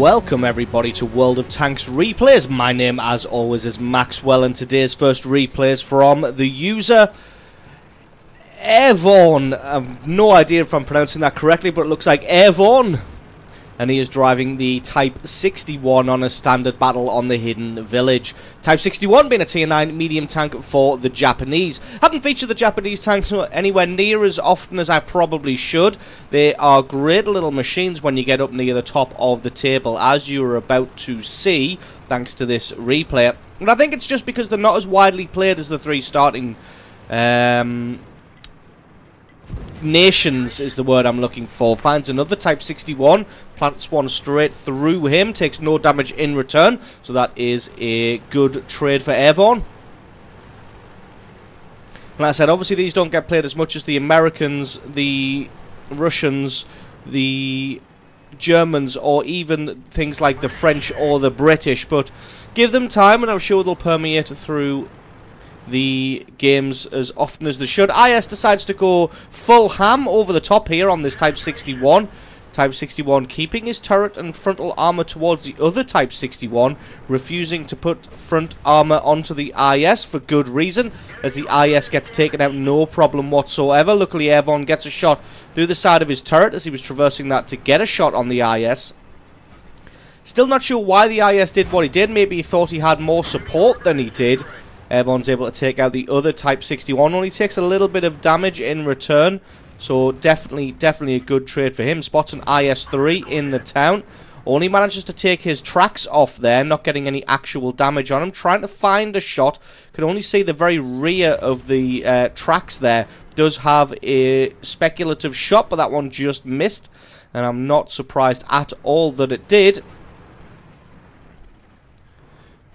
Welcome everybody to World of Tanks replays. My name as always is Maxwell, and today's first replay is from the user Airborne. I've no idea if I'm pronouncing that correctly, but it looks like Airborne. And he is driving the Type 61 on a standard battle on the Hidden Village. Type 61 being a tier 9 medium tank for the Japanese. Haven't featured the Japanese tanks anywhere near as often as I probably should. They are great little machines when you get up near the top of the table, as you are about to see, thanks to this replay. And I think it's just because they're not as widely played as the three starting nations is the word I'm looking for. Finds another Type 61, plants one straight through him, takes no damage in return, so that is a good trade for Airborne. Like I said, obviously these don't get played as much as the Americans, the Russians, the Germans, or even things like the French or the British, but give them time and I'm sure they'll permeate through the games as often as they should. IS decides to go full ham over the top here on this Type 61. Type 61 keeping his turret and frontal armor towards the other Type 61, refusing to put front armor onto the IS for good reason, as the IS gets taken out no problem whatsoever. Luckily Airborne gets a shot through the side of his turret as he was traversing that to get a shot on the IS. Still not sure why the IS did what he did. Maybe he thought he had more support than he did. Airborne's able to take out the other Type 61. Only takes a little bit of damage in return. So definitely a good trade for him. Spots an IS-3 in the town. Only manages to take his tracks off there. Not getting any actual damage on him. Trying to find a shot. Can only see the very rear of the tracks there. Does have a speculative shot, but that one just missed. And I'm not surprised at all that it did.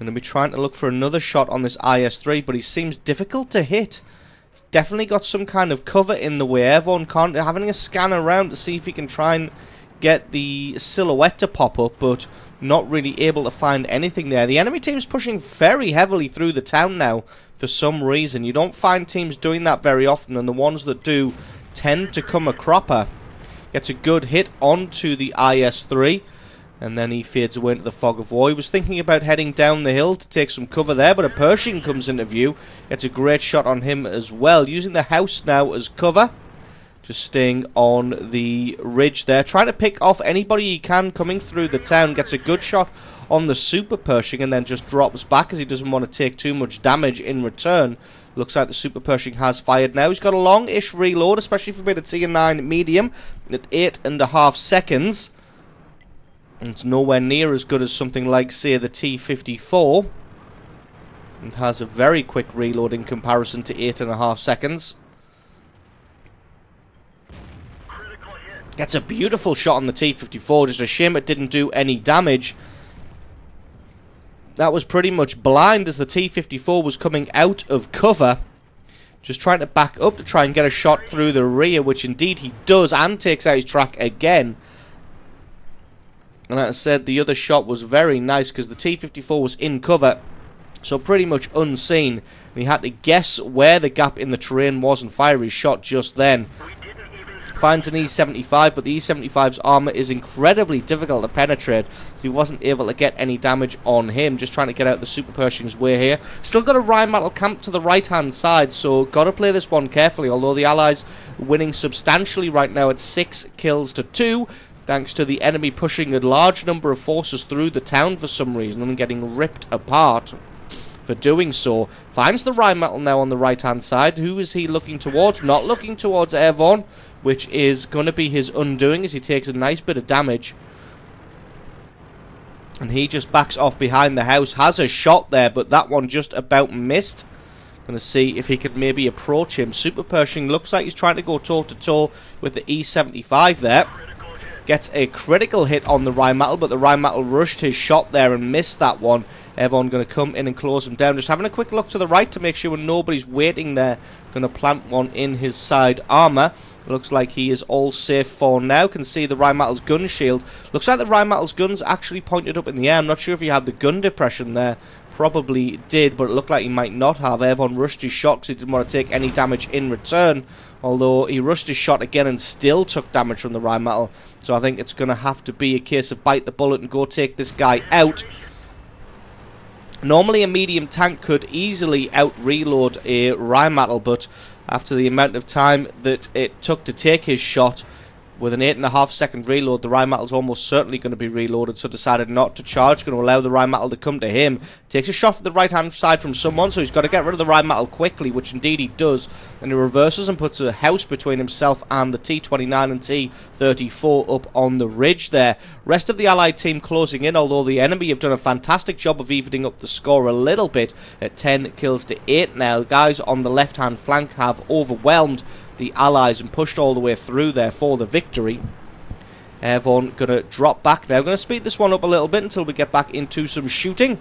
Going to be trying to look for another shot on this IS-3, but he seems difficult to hit. He's definitely got some kind of cover in the way. Everyone can't having a scan around to see if he can try and get the silhouette to pop up, but not really able to find anything there. The enemy team's pushing very heavily through the town now for some reason. You don't find teams doing that very often, and the ones that do tend to come a cropper. Gets a good hit onto the IS-3. And then he fades away into the fog of war. He was thinking about heading down the hill to take some cover there, but a Pershing comes into view. Gets a great shot on him as well. Using the house now as cover. Just staying on the ridge there. Trying to pick off anybody he can coming through the town. Gets a good shot on the Super Pershing and then just drops back as he doesn't want to take too much damage in return. Looks like the Super Pershing has fired now. He's got a long-ish reload, especially for being a tier 9 medium at 8.5 seconds. It's nowhere near as good as something like, say, the T-54. It has a very quick reload in comparison to 8.5 seconds. Gets a beautiful shot on the T-54. Just a shame it didn't do any damage. That was pretty much blind as the T-54 was coming out of cover. Just trying to back up to try and get a shot through the rear, which indeed he does, and takes out his track again. And like I said, the other shot was very nice because the T-54 was in cover, so pretty much unseen. And he had to guess where the gap in the terrain was and fire his shot just then. Finds an E-75, but the E-75's armor is incredibly difficult to penetrate, so he wasn't able to get any damage on him. Just trying to get out the Super Pershing's way here. Still got a Rheinmetall camp to the right-hand side, so got to play this one carefully, although the Allies winning substantially right now at 6 kills to 2. Thanks to the enemy pushing a large number of forces through the town for some reason and getting ripped apart for doing so. Finds the Rheinmetall now on the right-hand side. Who is he looking towards? Not looking towards Airborne, which is going to be his undoing as he takes a nice bit of damage. And he just backs off behind the house. Has a shot there, but that one just about missed. Going to see if he could maybe approach him. Super Pershing looks like he's trying to go toe-to-toe with the E-75 there. Gets a critical hit on the Rheinmetall, but the Rheinmetall rushed his shot there and missed that one. Everyone going to come in and close him down. Just having a quick look to the right to make sure nobody's waiting there. Going to plant one in his side armor. Looks like he is all safe for now. Can see the Rheinmetall's gun shield. Looks like the Rheinmetall's gun's actually pointed up in the air. I'm not sure if he had the gun depression there. Probably did, but it looked like he might not have. Everyone rushed his shot because he didn't want to take any damage in return. Although he rushed his shot again and still took damage from the Rheinmetall. So I think it's going to have to be a case of bite the bullet and go take this guy out. Normally a medium tank could easily out-reload a Rheinmetall, but after the amount of time that it took to take his shot, with an 8.5 second reload, the Rheinmetall's almost certainly going to be reloaded, so decided not to charge, going to allow the Rheinmetall to come to him. Takes a shot from the right-hand side from someone, so he's got to get rid of the Rheinmetall quickly, which indeed he does. And he reverses and puts a house between himself and the T-29 and T-34 up on the ridge there. Rest of the Allied team closing in, although the enemy have done a fantastic job of evening up the score a little bit at 10 kills to 8 now. Guys on the left-hand flank have overwhelmed the Allies and pushed all the way through there for the victory. Everyone going to drop back now. Going to speed this one up a little bit until we get back into some shooting.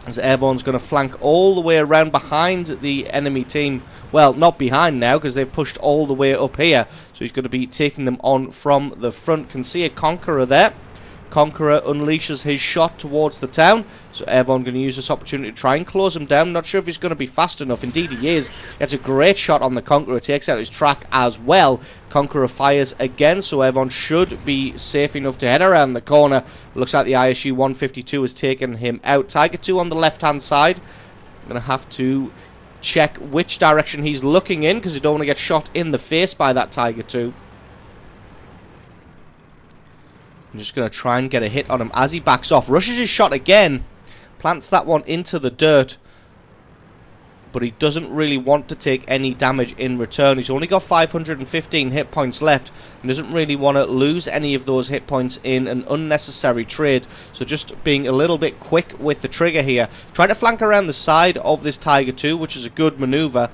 As everyone's going to flank all the way around behind the enemy team. Well, not behind now because they've pushed all the way up here. So he's going to be taking them on from the front. Can see a Conqueror there. Conqueror unleashes his shot towards the town, so everyone going to use this opportunity to try and close him down. Not sure if he's going to be fast enough. Indeed he is. Gets a great shot on the Conqueror, takes out his track as well. Conqueror fires again, so everyone should be safe enough to head around the corner. Looks like the ISU 152 has taken him out. Tiger 2 on the left hand side. Going to have to check which direction he's looking in, because you don't want to get shot in the face by that Tiger 2. I'm just going to try and get a hit on him as he backs off. Rushes his shot again. Plants that one into the dirt. But he doesn't really want to take any damage in return. He's only got 515 hit points left. And doesn't really want to lose any of those hit points in an unnecessary trade. So just being a little bit quick with the trigger here. Trying to flank around the side of this Tiger 2, which is a good maneuver.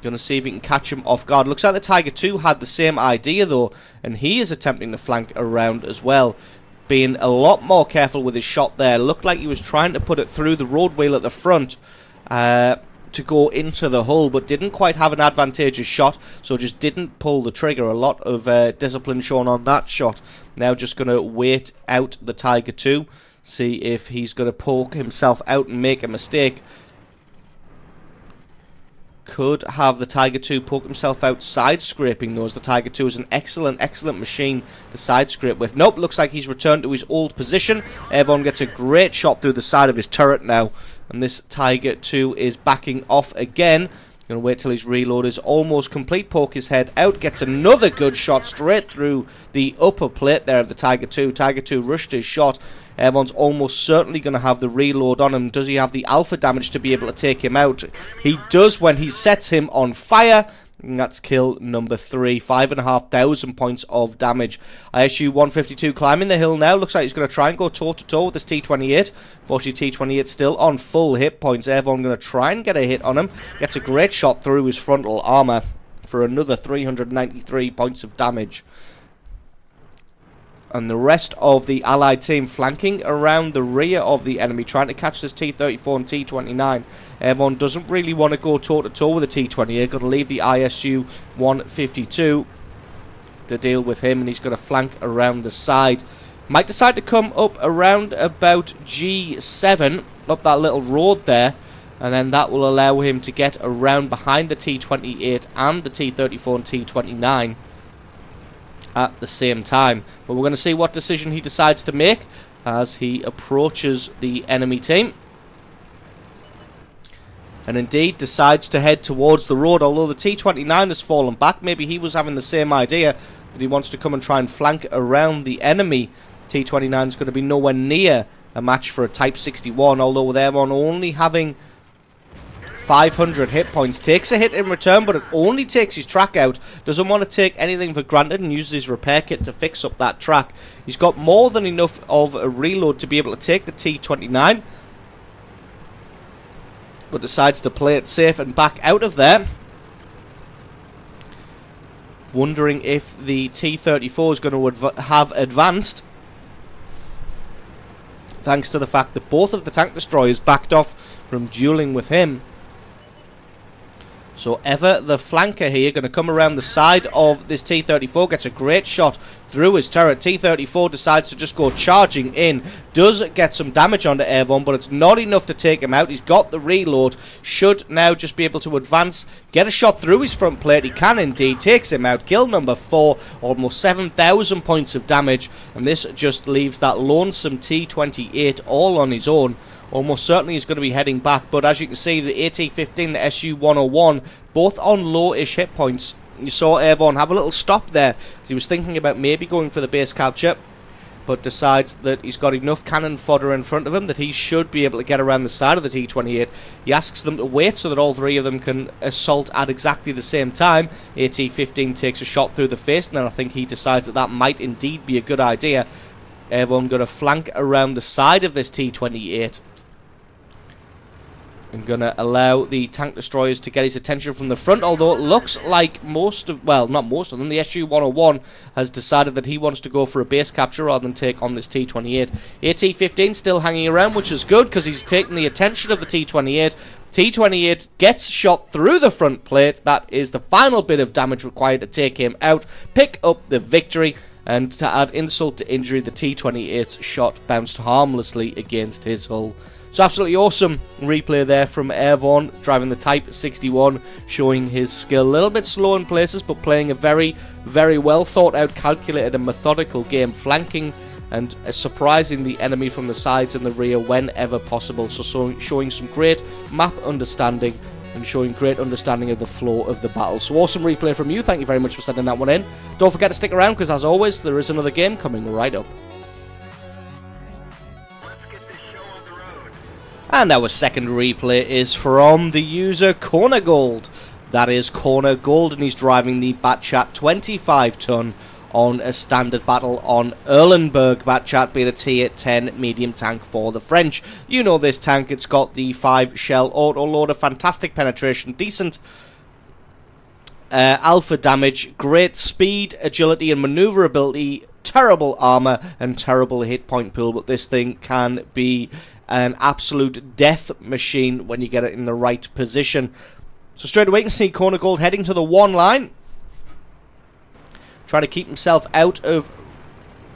Going to see if he can catch him off guard. Looks like the Tiger 2 had the same idea though, and he is attempting to flank around as well. Being a lot more careful with his shot there. Looked like he was trying to put it through the road wheel at the front to go into the hull, but didn't quite have an advantageous shot, so just didn't pull the trigger. A lot of discipline shown on that shot. Now just going to wait out the Tiger 2, see if he's going to poke himself out and make a mistake. Could have the Tiger 2 poke himself out side scraping though, as the Tiger 2 is an excellent machine to side scrape with. Nope, looks like he's returned to his old position. Everyone gets a great shot through the side of his turret now, and this Tiger 2 is backing off again. Gonna wait till his reload is almost complete. Poke his head out, gets another good shot straight through the upper plate there of the Tiger 2. Tiger 2 rushed his shot. Everyone's almost certainly going to have the reload on him. Does he have the alpha damage to be able to take him out? He does when he sets him on fire. And that's kill number 3. 5,500 points of damage. ISU 152 climbing the hill now. Looks like he's going to try and go toe-to-toe with this T-28. Fortunately, T-28 still on full hit points. Everyone going to try and get a hit on him. Gets a great shot through his frontal armor for another 393 points of damage. And the rest of the Allied team flanking around the rear of the enemy, trying to catch this T-34 and T-29. Everyone doesn't really want to go toe-to-toe with the T-28. Got to leave the ISU 152 to deal with him, and he's going to flank around the side. Might decide to come up around about G7, up that little road there, and then that will allow him to get around behind the T-28 and the T-34 and T-29. At the same time. But we're going to see what decision he decides to make as he approaches the enemy team. And indeed decides to head towards the road, although the T-29 has fallen back. Maybe he was having the same idea, that he wants to come and try and flank around the enemy. T-29 is going to be nowhere near a match for a Type 61, although with everyone only having 500 hit points. Takes a hit in return, but it only takes his track out. Doesn't want to take anything for granted and uses his repair kit to fix up that track. He's got more than enough of a reload to be able to take the T-29, but decides to play it safe and back out of there. Wondering if the T-34 is going to have advanced. thanks to the fact that both of the tank destroyers backed off from dueling with him. So Ever, the flanker here, going to come around the side of this T-34, gets a great shot through his turret. T-34 decides to just go charging in, does get some damage onto Airborne, but it's not enough to take him out. He's got the reload, should now just be able to advance, get a shot through his front plate. He can indeed, takes him out. Kill number 4, almost 7,000 points of damage, and this just leaves that lonesome T-28 all on his own. Almost certainly he's going to be heading back, but as you can see, the AT-15, the SU-101, both on low-ish hit points. You saw Airborne have a little stop there, as he was thinking about maybe going for the base capture, but decides that he's got enough cannon fodder in front of him that he should be able to get around the side of the T-28. He asks them to wait so that all three of them can assault at exactly the same time. AT-15 takes a shot through the face, and then I think he decides that that might indeed be a good idea. Airborne going to flank around the side of this T-28. I'm going to allow the tank destroyers to get his attention from the front, although it looks like most of, well, not most of them, the SU-101 has decided that he wants to go for a base capture rather than take on this T-28. AT-15 still hanging around, which is good because he's taken the attention of the T-28. T-28 gets shot through the front plate. That is the final bit of damage required to take him out, pick up the victory, and to add insult to injury, the T-28's shot bounced harmlessly against his hull. So absolutely awesome replay there from Airborne, driving the Type 61, showing his skill. A little bit slow in places, but playing a very, very well thought out, calculated and methodical game, flanking and surprising the enemy from the sides and the rear whenever possible. So showing some great map understanding and showing great understanding of the flow of the battle. So awesome replay from you. Thank you very much for sending that one in. Don't forget to stick around because, as always, there is another game coming right up. And our second replay is from the user Corner Gold. That is Corner Gold, and he's driving the Bat.Chat.25t on a standard battle on Erlenberg. Bat.Chat being a tier 10 medium tank for the French. You know this tank, it's got the 5 shell autoloader, fantastic penetration, decent alpha damage, great speed, agility and maneuverability, terrible armor and terrible hit point pool, but this thing can be an absolute death machine when you get it in the right position. So straight away you can see Corner Gold heading to the 1 line, trying to keep himself out of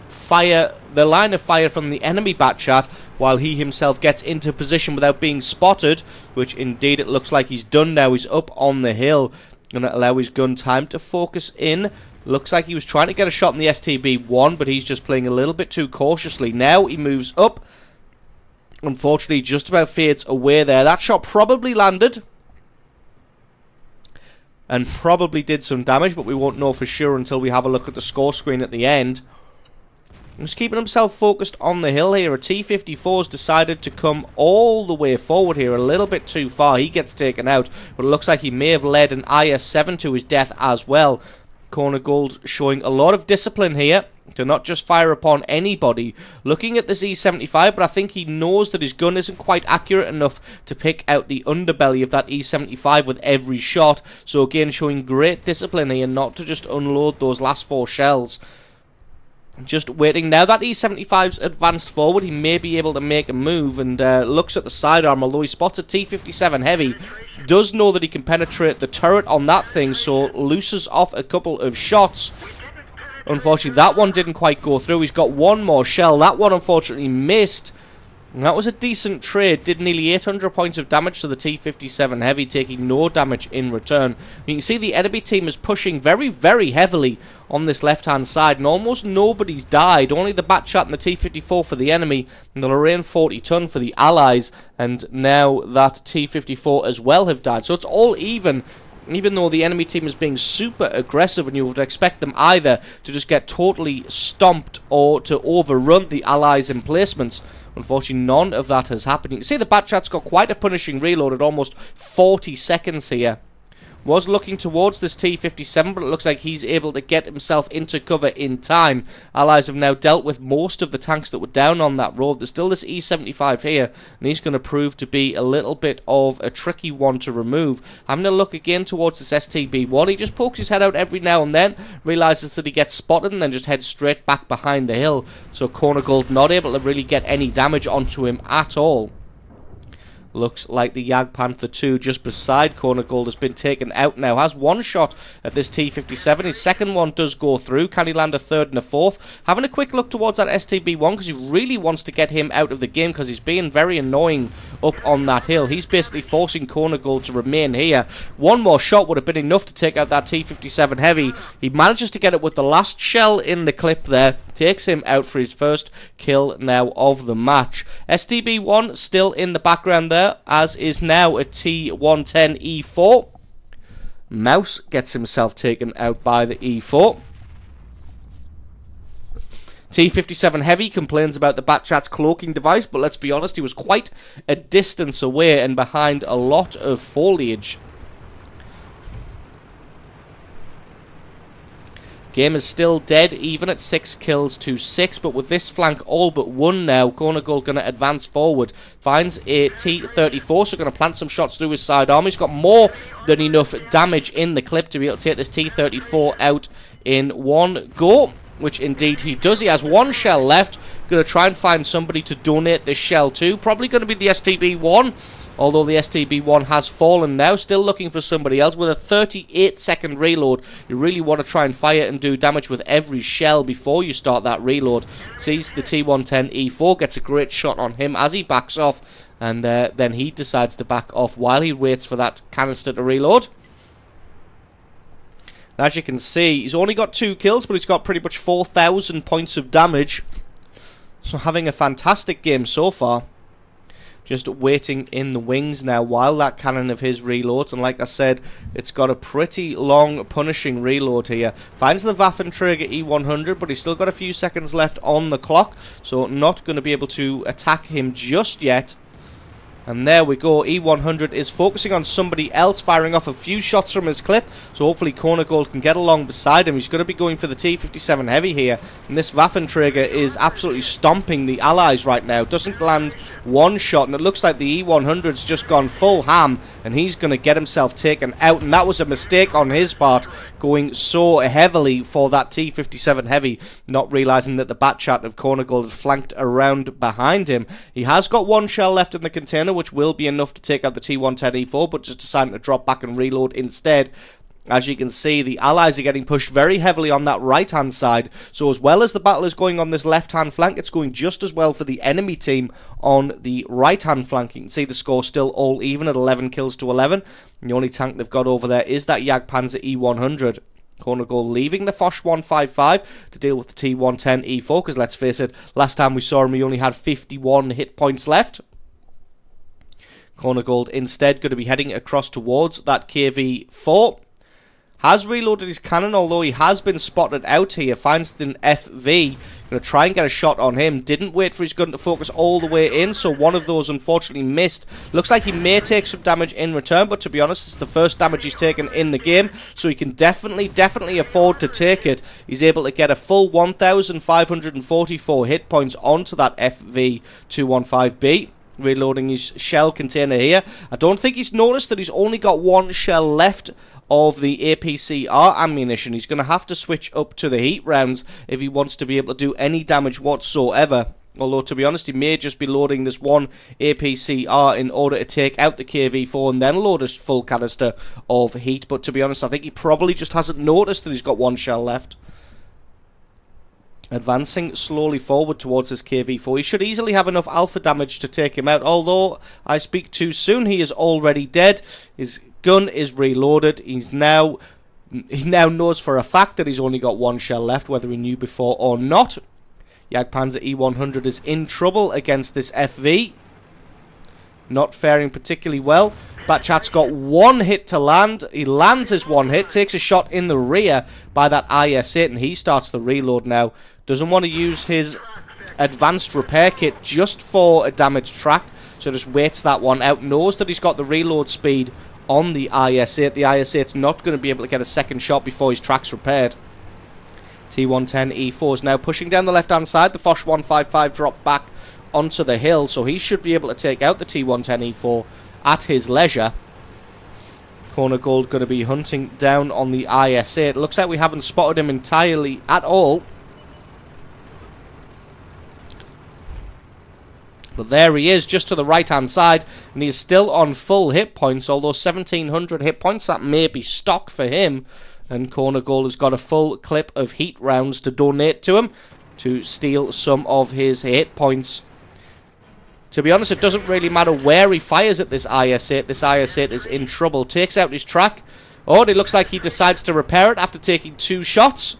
fire, the line of fire from the enemy Bat.Chat, while he himself gets into position without being spotted, which indeed it looks like he's done now. He's up on the hill, going to allow his gun time to focus in. Looks like he was trying to get a shot in the STB-1, but he's just playing a little bit too cautiously. Now he moves up. Unfortunately, just about fades away there. That shot probably landed and probably did some damage, but we won't know for sure until we have a look at the score screen at the end. He's keeping himself focused on the hill here. A T-54's decided to come all the way forward here, a little bit too far. He gets taken out, but it looks like he may have led an IS-7 to his death as well. Corner Gold showing a lot of discipline here to not just fire upon anybody. Looking at the E75, but I think he knows that his gun isn't quite accurate enough to pick out the underbelly of that E75 with every shot. So again, showing great discipline here not to just unload those last 4 shells. Just waiting. Now that E75's advanced forward, he may be able to make a move, and looks at the sidearm, although he spots a T-57 heavy. Does know that he can penetrate the turret on that thing, so looses off a couple of shots. Unfortunately, that one didn't quite go through. He's got 1 more shell. That one unfortunately missed. And that was a decent trade. Did nearly 800 points of damage to the T-57 heavy, taking no damage in return. You can see the enemy team is pushing very, very heavily on this left-hand side, and almost nobody's died. Only the Bat.Chat and the T-54 for the enemy, and the Lorraine 40-ton for the Allies, and now that T-54 as well have died. So it's all even though the enemy team is being super aggressive, and you would expect them either to just get totally stomped or to overrun the Allies' emplacements. Unfortunately, none of that has happened. You can see the Bat.Chat's got quite a punishing reload at almost 40 seconds here, Was looking towards this T-57, but it looks like he's able to get himself into cover in time. Allies have now dealt with most of the tanks that were down on that road. There's still this E-75 here, and he's going to prove to be a little bit of a tricky one to remove. Having a look again towards this STB-1. He just pokes his head out every now and then, realizes that he gets spotted, and then just heads straight back behind the hill. So Cornegold not able to really get any damage onto him at all. Looks like the Jagdpanther 2 just beside Cornegold has been taken out now. Has one shot at this T-57. His second one does go through. Can he land a third and a fourth? Having a quick look towards that STB-1 because he really wants to get him out of the game because he's being very annoying up on that hill. He's basically forcing Cornegold to remain here. One more shot would have been enough to take out that T-57 Heavy. He manages to get it with the last shell in the clip there. Takes him out for his first kill now of the match. STB-1 still in the background there, as is now a T-110E4. Mouse gets himself taken out by the E4. T-57 Heavy complains about the Bat.Chat's cloaking device, but let's be honest, he was quite a distance away and behind a lot of foliage. Game is still dead, even at 6 kills to 6, but with this flank all but one now, Cornegold going to advance forward. Finds a T-34, so going to plant some shots through his sidearm. He's got more than enough damage in the clip to be able to take this T-34 out in one go, which indeed he does. He has one shell left. Going to try and find somebody to donate this shell to. Probably going to be the STB-1. Although the STB-1 has fallen now, still looking for somebody else. With a 38-second reload, you really want to try and fire and do damage with every shell before you start that reload. Sees the T-110E4, gets a great shot on him as he backs off, and then he decides to back off while he waits for that canister to reload. As you can see, he's only got 2 kills, but he's got pretty much 4,000 points of damage. So having a fantastic game so far. Just waiting in the wings now while that cannon of his reloads. And like I said, it's got a pretty long punishing reload here. Finds the Waffenträger E100, but he's still got a few seconds left on the clock. So not going to be able to attack him just yet. And there we go, E100 is focusing on somebody else, firing off a few shots from his clip, so hopefully Cornegold can get along beside him. He's going to be going for the T-57 Heavy here, and this Waffenträger is absolutely stomping the Allies right now. Doesn't land one shot, and it looks like the E100's just gone full ham, and he's going to get himself taken out, and that was a mistake on his part, going so heavily for that T-57 Heavy, not realising that the Bat.Chat of Cornegold is flanked around behind him. He has got one shell left in the container, which will be enough to take out the T-110E4, but just deciding to drop back and reload instead. As you can see, the Allies are getting pushed very heavily on that right-hand side, so as well as the battle is going on this left-hand flank, it's going just as well for the enemy team on the right-hand flank. You can see the score still all even at 11 kills to 11, and the only tank they've got over there is that Jagdpanzer E100. Cornegold leaving the Foch 155 to deal with the T-110E4, because let's face it, last time we saw him he only had 51 hit points left. Cornegold instead going to be heading across towards that KV-4. Has reloaded his cannon, although he has been spotted out here. Finds an FV. Going to try and get a shot on him. Didn't wait for his gun to focus all the way in, so one of those unfortunately missed. Looks like he may take some damage in return, but to be honest, it's the first damage he's taken in the game, so he can definitely afford to take it. He's able to get a full 1,544 hit points onto that FV-215B. Reloading his shell container here. I don't think he's noticed that he's only got one shell left of the APCR ammunition. He's going to have to switch up to the heat rounds if he wants to be able to do any damage whatsoever. Although, to be honest, he may just be loading this one APCR in order to take out the KV-4 and then load a full canister of heat. But to be honest, I think he probably just hasn't noticed that he's got one shell left. Advancing slowly forward towards his KV-4. He should easily have enough alpha damage to take him out. Although I speak too soon, he is already dead. His gun is reloaded. He now knows for a fact that he's only got one shell left, whether he knew before or not. Jagdpanzer E100 is in trouble against this FV. Not faring particularly well. Bat.Chat's got one hit to land. He lands his one hit, takes a shot in the rear by that IS-8, and he starts the reload now. Doesn't want to use his advanced repair kit just for a damaged track, so just waits that one out. Knows that he's got the reload speed on the IS-8. The IS-8's not going to be able to get a second shot before his track's repaired. T110E4 is now pushing down the left-hand side. The Foch-155 dropped back onto the hill, so he should be able to take out the T110E4 at his leisure. Corner Gold going to be hunting down on the IS-8. Looks like we haven't spotted him entirely at all. But there he is, just to the right-hand side, and he's still on full hit points, although 1,700 hit points, that may be stock for him. And Corner Gold has got a full clip of heat rounds to donate to him to steal some of his hit points. To be honest, it doesn't really matter where he fires at this IS-8. This IS-8 is in trouble. Takes out his track. Oh, and it looks like he decides to repair it after taking 2 shots.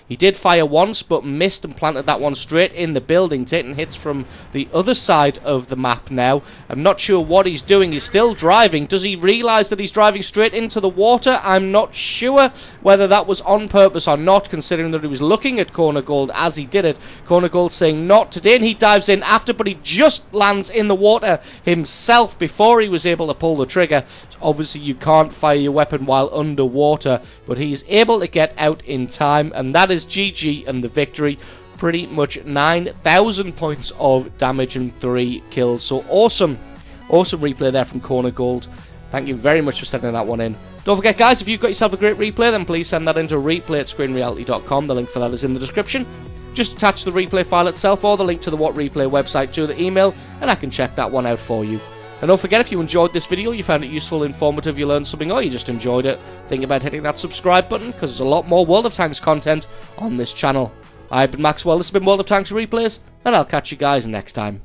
He did fire once, but missed and planted that one straight in the building, taking hits from the other side of the map now. I'm not sure what he's doing. He's still driving. Does he realise that he's driving straight into the water? I'm not sure whether that was on purpose or not, considering that he was looking at Corner Gold as he did it. Corner Gold saying not today, and he dives in after, but he just lands in the water himself before he was able to pull the trigger. Obviously, you can't fire your weapon while underwater, but he's able to get out in time, and that is GG and the victory. Pretty much 9,000 points of damage and 3 kills. So awesome replay there from Corner Gold. Thank you very much for sending that one in. Don't forget, guys, if you've got yourself a great replay, then please send that into replay@screenreality.com. The link for that is in the description. Just attach the replay file itself or the link to the What Replay website to the email, and I can check that one out for you. And don't forget, if you enjoyed this video, you found it useful, informative, you learned something, or you just enjoyed it, think about hitting that subscribe button, because there's a lot more World of Tanks content on this channel. I've been Maxwell, this has been World of Tanks Replays, and I'll catch you guys next time.